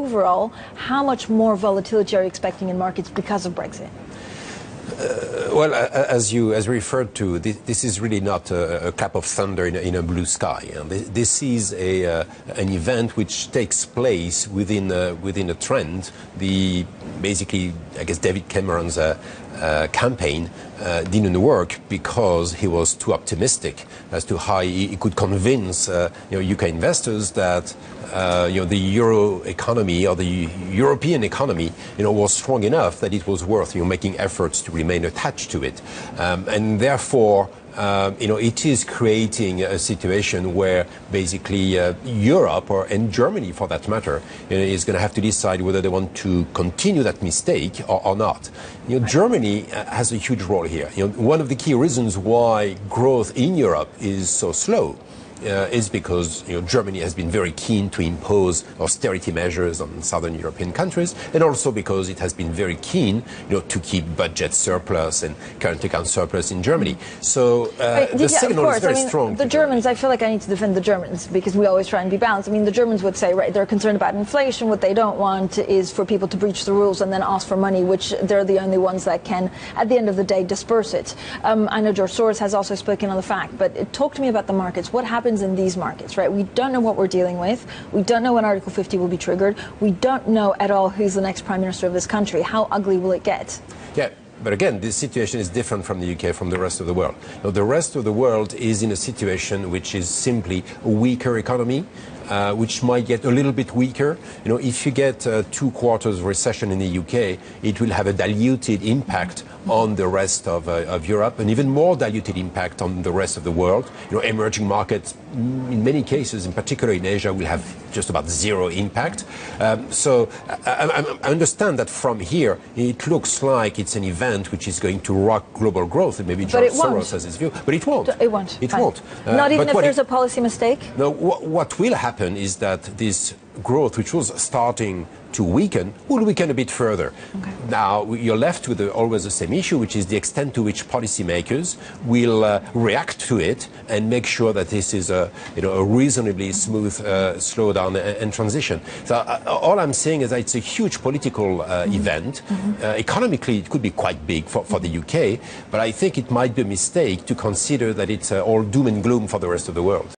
overall, how much more volatility are you expecting in markets because of Brexit? Well, as you referred to, this is really not a clap of thunder in a blue sky. This is an event which takes place within a trend. Basically, I guess David Cameron's campaign didn't work because he was too optimistic as to how he could convince UK investors that the euro economy or the European economy was strong enough that it was worth making efforts to remain attached to it, and therefore it is creating a situation where basically Europe, and Germany for that matter, is going to have to decide whether they want to continue that mistake or not. Germany has a huge role here. One of the key reasons why growth in Europe is so slow is because Germany has been very keen to impose austerity measures on southern European countries, and also because it has been very keen to keep budget surplus and current account surplus in Germany. So the signal is very strong. The Germans, I feel like I need to defend the Germans because we always try and be balanced. I mean, the Germans would say, right, they're concerned about inflation. What they don't want is for people to breach the rules and then ask for money, which they're the only ones that can, at the end of the day, disperse it. I know George Soros has also spoken on the fact, but talk to me about the markets. What happens in these markets, right? We don't know what we're dealing with. We don't know when Article 50 will be triggered. We don't know at all who's the next Prime Minister of this country. How ugly will it get? Yeah. But again, this situation is different from the UK, from the rest of the world. The rest of the world is in a situation which is simply a weaker economy, which might get a little bit weaker. If you get 2 quarters recession in the UK, it will have a diluted impact on the rest of Europe, and even more diluted impact on the rest of the world. Emerging markets, in many cases, in particular in Asia, will have just about zero impact. So I understand that from here, it looks like it's an event which is going to rock global growth, and maybe George Soros has his view, but it won't. It won't. It won't. Not even if there's a policy mistake? No, what will happen is that this growth, which was starting to weaken, will weaken a bit further. Okay. Now, you're left with always the same issue, which is the extent to which policymakers will react to it and make sure that this is a reasonably smooth slowdown and transition. So all I'm saying is that it's a huge political event. Economically, it could be quite big for the UK, but I think it might be a mistake to consider that it's all doom and gloom for the rest of the world.